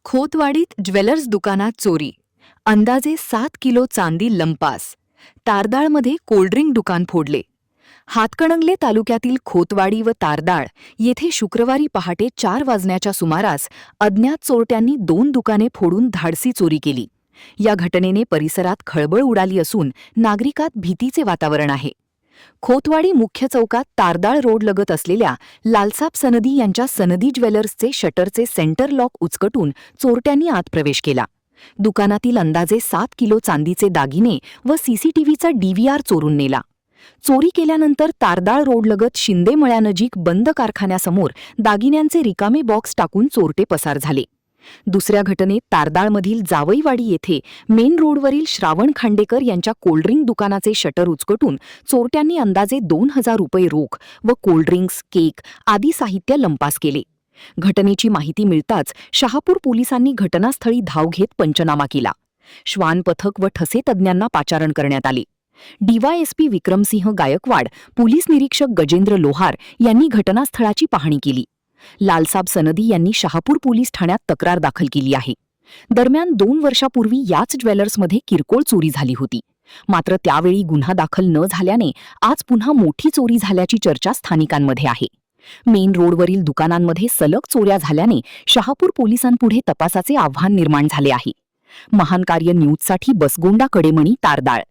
खोतवाडीत jewellers दुकानात चोरी. अंदाजे 7 किलो चांदी लंपास. तारदाळमध्ये कोल्ड्रिंक दुकान फोडले. हातकणंगले तालुक्यातील खोतवाडी व तारदाळ येथे शुक्रवारी पहाटे 4 वाजण्याच्या सुमारास अज्ञात चोरट्यांनी 2 दुकाने फोडून धाडसी चोरी केली. या घटनेने परिसरात खळबळ उडाली असून नागरिकात भीतीचे वातावरण आहे. खोतवाडी मुख्य चौकात तारदाळ रोड लगत असलेल्या लालसाप सनदी यांच्या सनदी ज्वेलर्सचे शटरचे सेंटर लॉक उचकटून चोरट्यांनी आत प्रवेश केला. दुकानातील अंदाजे 7 किलो चांदीचे दागिने व सीसीटीव्हीचा डीव्हीआर चोरून नेला. चोरी केल्यानंतर तारदाळ रोडलगत शिंदे मळ्यानजीक बंद कारखान्यासमोर दागिन्यांचे रिकामे बॉक्स टाकून चोरटे पसार झाले. दुसऱ्या घटनेत तारदाळमधील जावईवाडी येथे मेन रोडवरील श्रावण खांडेकर यांच्या कोल्ड्रिंक दुकानाचे शटर उचकटून चोरट्यांनी अंदाजे 2,000 रुपये रोख व कोल्ड्रिंक्स, केक आदी साहित्य लंपास केले. घटनेची माहिती मिळताच शहापूर पोलिसांनी घटनास्थळी धाव घेत पंचनामा केला. श्वान पथक व ठसे तज्ज्ञांना पाचारण करण्यात आले. डीवायएसपी विक्रमसिंह गायकवाड, पोलीस निरीक्षक गजेंद्र लोहार यांनी घटनास्थळाची पाहणी केली. लालसाब सनदी यांनी शहापूर पोलीस ठाण्यात तक्रार दाखल केली आहे. दरम्यान 2 वर्षापूर्वी याच ज्वेलर्समध्ये किरकोळ चोरी झाली होती. मात्र त्यावेळी गुन्हा दाखल न झाल्याने आज पुन्हा मोठी चोरी झाल्याची चर्चा स्थानिकांमध्ये आहे. मेन रोडवरील दुकानांमध्ये सलग चोऱ्या झाल्याने शहापूर पोलिसांपुढे तपासाचे आव्हान निर्माण झाले आहे. महान कार्य न्यूजसाठी बसगोंडा कडेमणी, तारदाळ.